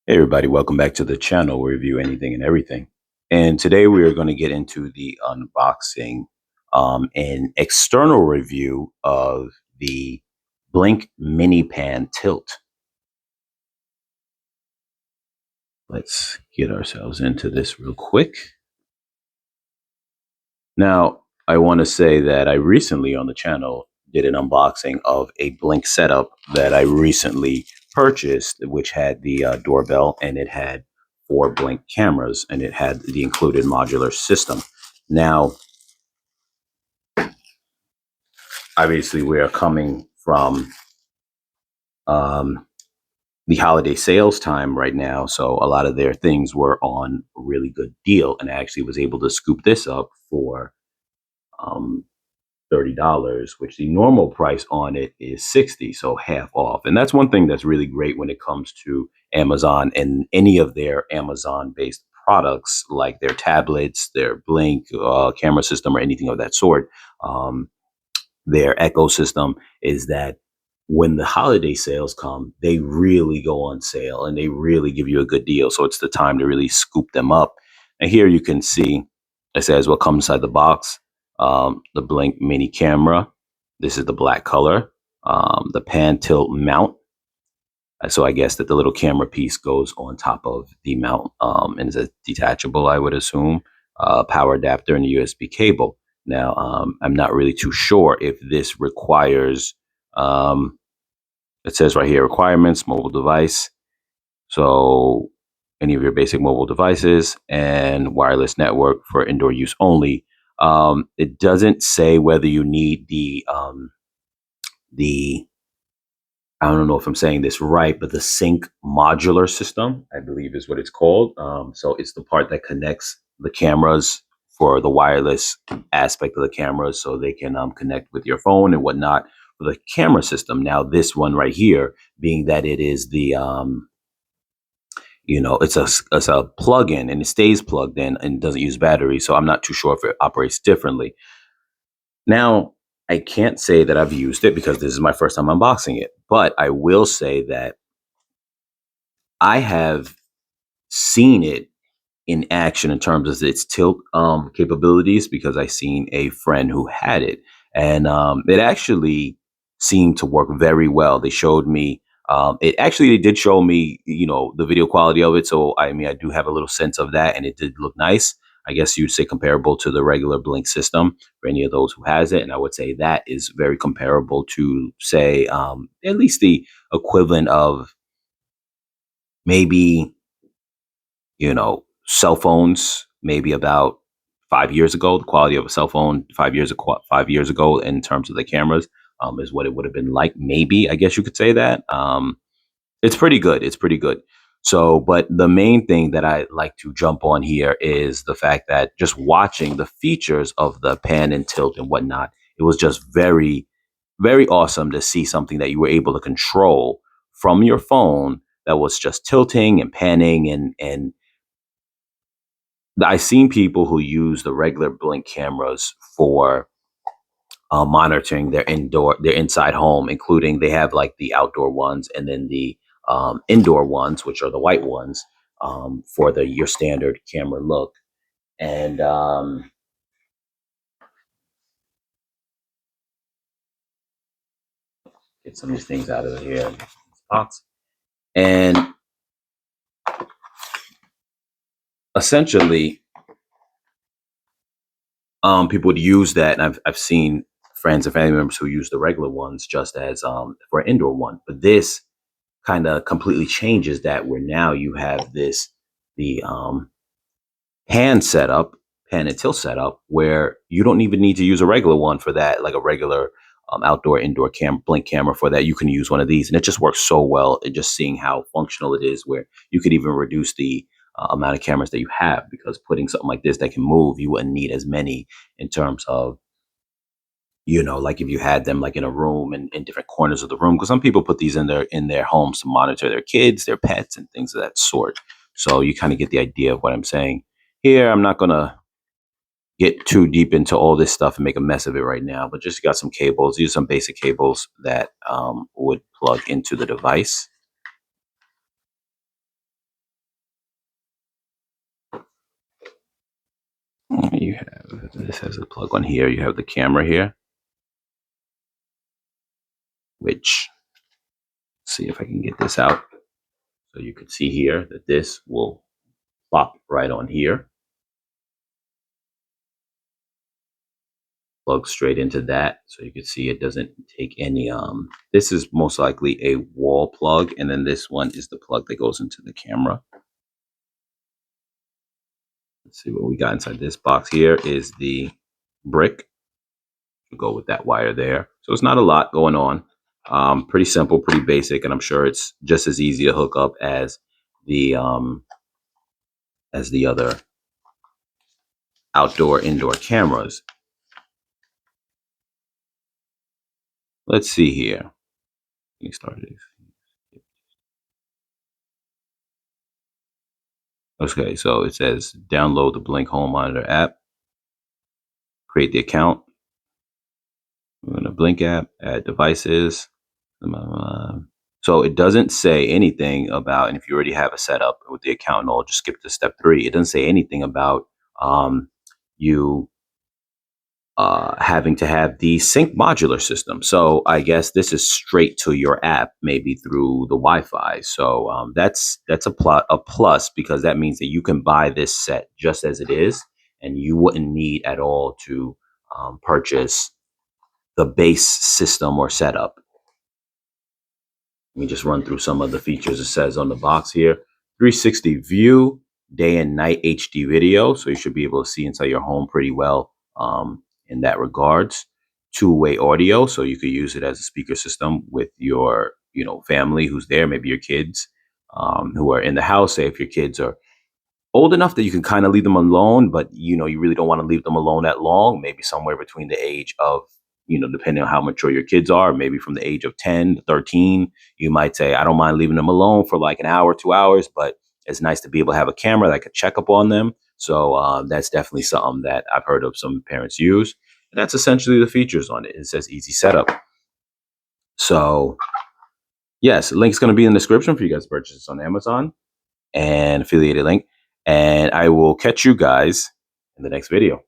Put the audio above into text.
Hey everybody, welcome back to the channel where we review anything and everything. And today we are going to get into the unboxing and external review of the Blink Mini Pan Tilt. Let's get ourselves into this real quick. Now, I want to say that I recently on the channel did an unboxing of a Blink setup that I recently purchased, which had the doorbell and it had 4 Blink cameras and it had the included modular system. Now, obviously, we are coming from um, the holiday sales time right now, so a lot of their things were on a really good deal, and I actually was able to scoop this up for um, $30, which the normal price on it is 60, so half off. And that's one thing that's really great when it comes to Amazon and any of their Amazon based products like their tablets, their Blink camera system, or anything of that sort. Their ecosystem is that when the holiday sales come, they really go on sale and they really give you a good deal. So it's the time to really scoop them up. And here you can see it says what comes inside the box. The Blink mini camera. This is the black color. The pan tilt mount. So I guess that the little camera piece goes on top of the mount and is a detachable, I would assume. Power adapter and a USB cable. Now, I'm not really too sure if this requires, um, it says right here, requirements, mobile device. So any of your basic mobile devices and wireless network for indoor use only. It doesn't say whether you need the I don't know if I'm saying this right, but the sync modular system, I believe is what it's called. So it's the part that connects the cameras for the wireless aspect of the cameras so they can connect with your phone and whatnot for the camera system. Now, this one right here, being that it is it's a plug-in and it stays plugged in and doesn't use battery. So I'm not too sure if it operates differently. Now, I can't say that I've used it because this is my first time unboxing it, but I will say that I have seen it in action in terms of its tilt capabilities because I seen a friend who had it, and it actually seemed to work very well. They showed me. They did show me, the video quality of it. So I mean, I do have a little sense of that, and it did look nice. I guess you'd say comparable to the regular Blink system for any of those who has it, and I would say that is very comparable to, say, at least the equivalent of maybe cell phones maybe about 5 years ago. The quality of a cell phone 5 years ago in terms of the cameras is what it would have been like. Maybe I guess you could say that. It's pretty good. It's pretty good. So, but the main thing that I like to jump on here is the fact that just watching the features of the pan and tilt and whatnot, it was just very, very awesome to see something that you were able to control from your phone that was just tilting and panning and I've seen people who use the regular Blink cameras for monitoring their inside home, including they have like the outdoor ones and then the indoor ones, which are the white ones for the your standard camera look. And get some of these things out of here, box. And essentially, people would use that, and I've seen friends and family members who use the regular ones just as for an indoor one. But this kind of completely changes that, where now you have the hand setup, pan and tilt setup, where you don't even need to use a regular one for that, like a regular outdoor indoor Blink camera for that. You can use one of these, and it just works so well. And just seeing how functional it is, where you could even reduce the amount of cameras that you have, because putting something like this that can move, you wouldn't need as many in terms of, like if you had them like in a room and in different corners of the room, because some people put these in their homes to monitor their kids, their pets, and things of that sort. So you kind of get the idea of what I'm saying here. I'm not gonna get too deep into all this stuff and make a mess of it right now, but just got some cables. These are some basic cables that would plug into the device. you have, this has a plug on here. You have the camera here, which, see if I can get this out. So you can see here that this will plop right on here. Plug straight into that. So you can see it doesn't take any, this is most likely a wall plug. And then this one is the plug that goes into the camera. Let's see what we got inside this box. Here is the brick. We'll go with that wire there. So it's not a lot going on. Pretty simple, pretty basic, and I'm sure it's just as easy to hook up as the other outdoor indoor cameras. Let's see here. Let me start this. Okay, so it says download the Blink Home Monitor app, create the account. We're going to Blink app, add devices. So it doesn't say anything about, and if you already have a setup with the account and all, just skip to step 3. It doesn't say anything about you having to have the sync modular system. So I guess this is straight to your app, maybe through the Wi-Fi. So that's a plus, because that means that you can buy this set just as it is, and you wouldn't need at all to purchase the base system or setup. Let me just run through some of the features it says on the box here. 360 view, day and night HD video. So you should be able to see inside your home pretty well in that regards. Two-way audio. So you could use it as a speaker system with your, family who's there, maybe your kids who are in the house. Say if your kids are old enough that you can kind of leave them alone, but you really don't want to leave them alone that long, maybe somewhere between the age of, depending on how mature your kids are, maybe from the age of 10 to 13, you might say, I don't mind leaving them alone for like an hour, 2 hours, but it's nice to be able to have a camera that could check up on them. So that's definitely something that I've heard of some parents use. And that's essentially the features on it. It says easy setup. So yes, the link is going to be in the description for you guys to purchase this on Amazon, and affiliated link. And I will catch you guys in the next video.